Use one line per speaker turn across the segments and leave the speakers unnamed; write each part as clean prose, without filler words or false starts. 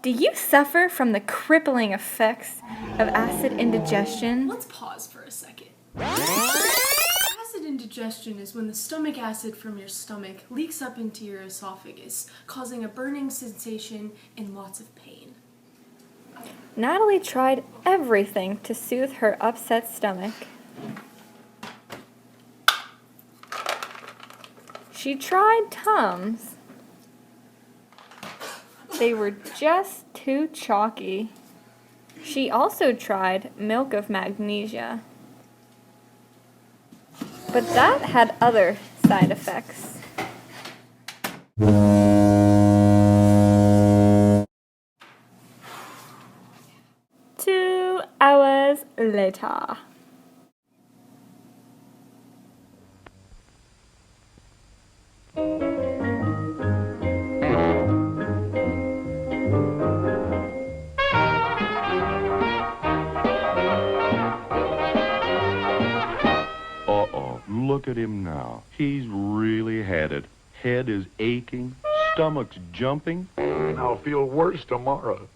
Do you suffer from the crippling effects of acid indigestion?
Let's pause for a second. Acid indigestion is when the stomach acid from your stomach leaks up into your esophagus, causing a burning sensation and lots of pain.
Natalie tried everything to soothe her upset stomach. She tried Tums. They were just too chalky. She also tried milk of magnesia. But that had other side effects. 2 hours later.
Look at him now. He's really had it. Head is aching, stomach's jumping.
And I'll feel worse tomorrow.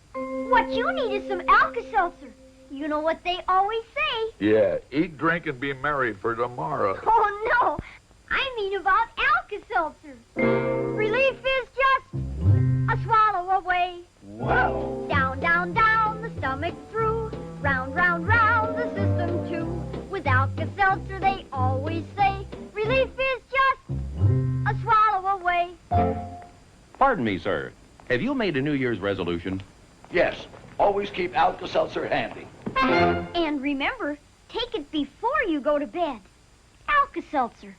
What you need is some Alka-Seltzer. You know what they always say.
Yeah, eat, drink, and be merry for tomorrow.
Oh, no. I mean about Alka-Seltzer. Relief is just a swallow away.
Wow.
Down, down, down, the stomach through. Round, round, round, the system too. With Alka-Seltzer, they always say, relief is just a swallow away.
Pardon me, sir. Have you made a New Year's resolution?
Yes, always keep Alka-Seltzer handy.
And remember, take it before you go to bed. Alka-Seltzer.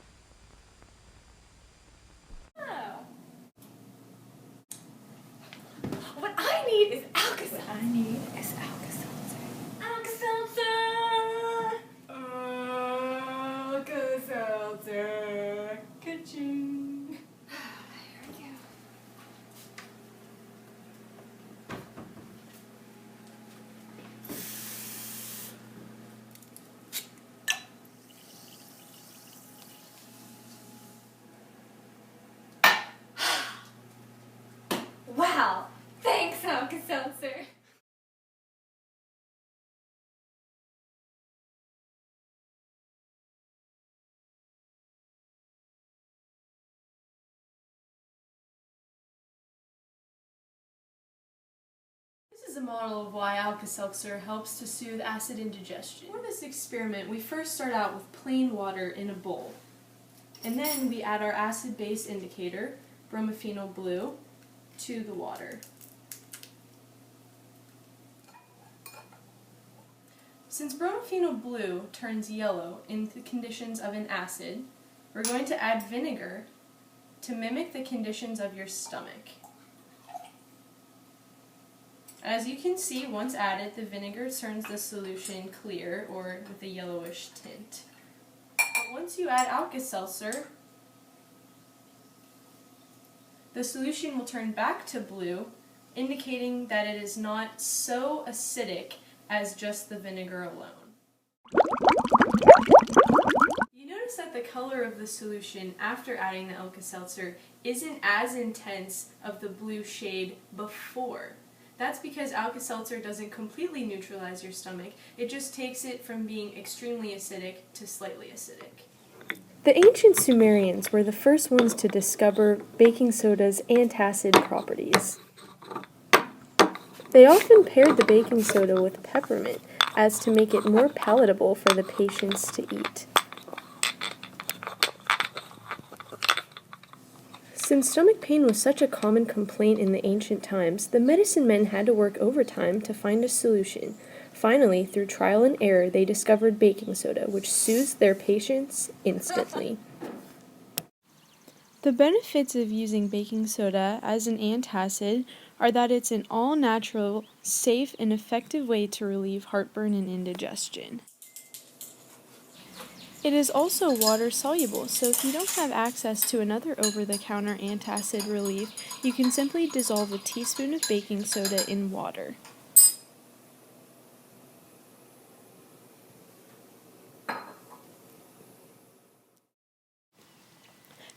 What I need is Alka-Seltzer. Alka-Seltzer. Ka-ching. Here we go. Wow. Thanks, Alka-Seltzer. This is a model of why Alka-Seltzer helps to soothe acid indigestion. For this experiment, we first start out with plain water in a bowl. And then we add our acid base indicator, bromophenol blue, to the water. Since bromophenol blue turns yellow in the conditions of an acid, we're going to add vinegar to mimic the conditions of your stomach. As you can see, once added, the vinegar turns the solution clear or with a yellowish tint. But once you add Alka-Seltzer, the solution will turn back to blue, indicating that it is not so acidic as just the vinegar alone. You notice that the color of the solution after adding the Alka-Seltzer isn't as intense of the blue shade before. That's because Alka-Seltzer doesn't completely neutralize your stomach, it just takes it from being extremely acidic to slightly acidic.
The ancient Sumerians were the first ones to discover baking soda's antacid properties. They often paired the baking soda with peppermint as to make it more palatable for the patients to eat. Since stomach pain was such a common complaint in the ancient times, the medicine men had to work overtime to find a solution. Finally, through trial and error, they discovered baking soda, which soothes their patients instantly. The benefits of using baking soda as an antacid are that it's an all-natural, safe, and effective way to relieve heartburn and indigestion. It is also water-soluble, so if you don't have access to another over-the-counter antacid relief, you can simply dissolve a teaspoon of baking soda in water.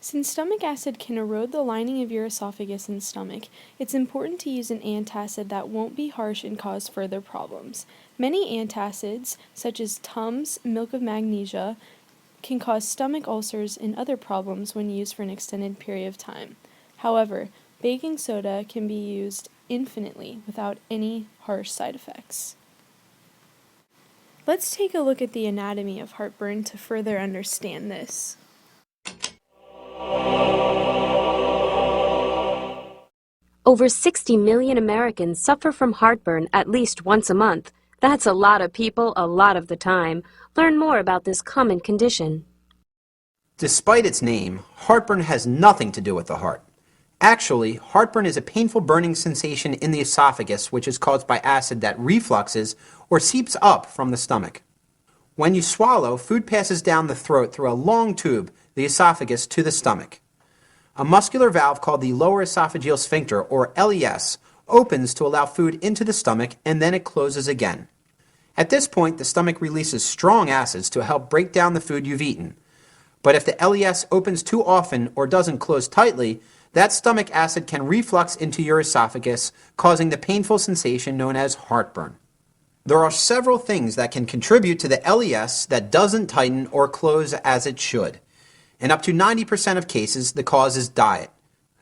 Since stomach acid can erode the lining of your esophagus and stomach, it's important to use an antacid that won't be harsh and cause further problems. Many antacids, such as Tums, milk of magnesia, can cause stomach ulcers and other problems when used for an extended period of time. However, baking soda can be used infinitely without any harsh side effects. Let's take a look at the anatomy of heartburn to further understand this.
Over 60 million Americans suffer from heartburn at least once a month. That's a lot of people a lot of the time. Learn more about this common condition.
Despite its name, heartburn has nothing to do with the heart. Actually, heartburn is a painful burning sensation in the esophagus which is caused by acid that refluxes or seeps up from the stomach. When you swallow, food passes down the throat through a long tube, the esophagus, to the stomach. A muscular valve called the lower esophageal sphincter, or LES, opens to allow food into the stomach and then it closes again. At this point, the stomach releases strong acids to help break down the food you've eaten. But if the LES opens too often or doesn't close tightly, that stomach acid can reflux into your esophagus, causing the painful sensation known as heartburn. There are several things that can contribute to the LES that doesn't tighten or close as it should. In up to 90% of cases, the cause is diet.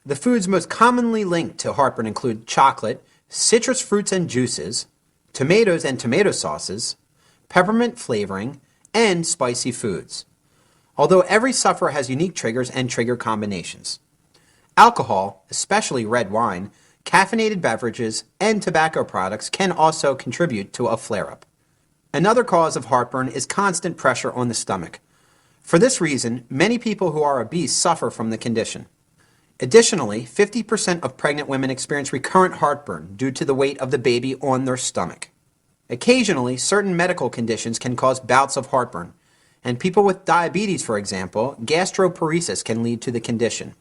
The foods most commonly linked to heartburn include chocolate, citrus fruits and juices, tomatoes and tomato sauces, peppermint flavoring, and spicy foods. Although every sufferer has unique triggers and trigger combinations. Alcohol, especially red wine, caffeinated beverages, and tobacco products can also contribute to a flare-up. Another cause of heartburn is constant pressure on the stomach. For this reason, many people who are obese suffer from the condition. Additionally, 50% of pregnant women experience recurrent heartburn due to the weight of the baby on their stomach. Occasionally, certain medical conditions can cause bouts of heartburn, and people with diabetes, for example, gastroparesis can lead to the condition.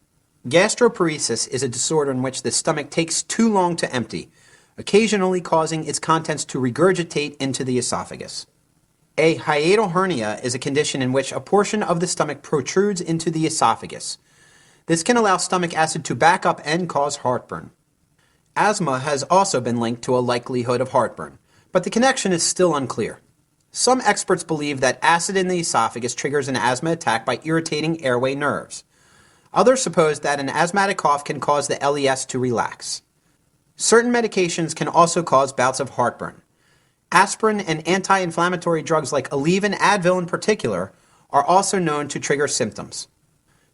Gastroparesis is a disorder in which the stomach takes too long to empty, occasionally causing its contents to regurgitate into the esophagus. A hiatal hernia is a condition in which a portion of the stomach protrudes into the esophagus. This can allow stomach acid to back up and cause heartburn. Asthma has also been linked to a likelihood of heartburn, but the connection is still unclear. Some experts believe that acid in the esophagus triggers an asthma attack by irritating airway nerves. Others suppose that an asthmatic cough can cause the LES to relax. Certain medications can also cause bouts of heartburn. Aspirin and anti-inflammatory drugs like Aleve and Advil in particular are also known to trigger symptoms.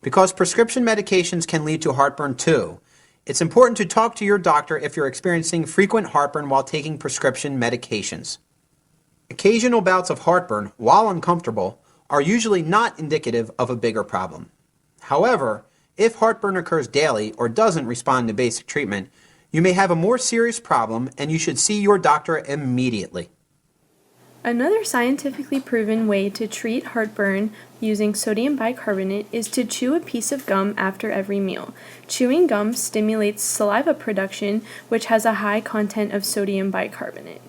Because prescription medications can lead to heartburn too, it's important to talk to your doctor if you're experiencing frequent heartburn while taking prescription medications. Occasional bouts of heartburn, while uncomfortable, are usually not indicative of a bigger problem. However, if heartburn occurs daily or doesn't respond to basic treatment, you may have a more serious problem and you should see your doctor immediately.
Another scientifically proven way to treat heartburn using sodium bicarbonate is to chew a piece of gum after every meal. Chewing gum stimulates saliva production, which has a high content of sodium bicarbonate.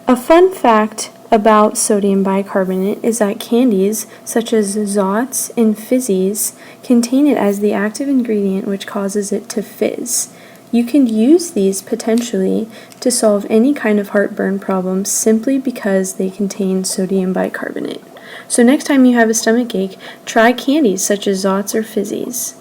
A fun fact about sodium bicarbonate is that candies, such as Zots and Fizzies, contain it as the active ingredient which causes it to fizz. You can use these potentially to solve any kind of heartburn problem simply because they contain sodium bicarbonate. So next time you have a stomach ache, try candies such as Zots or Fizzies.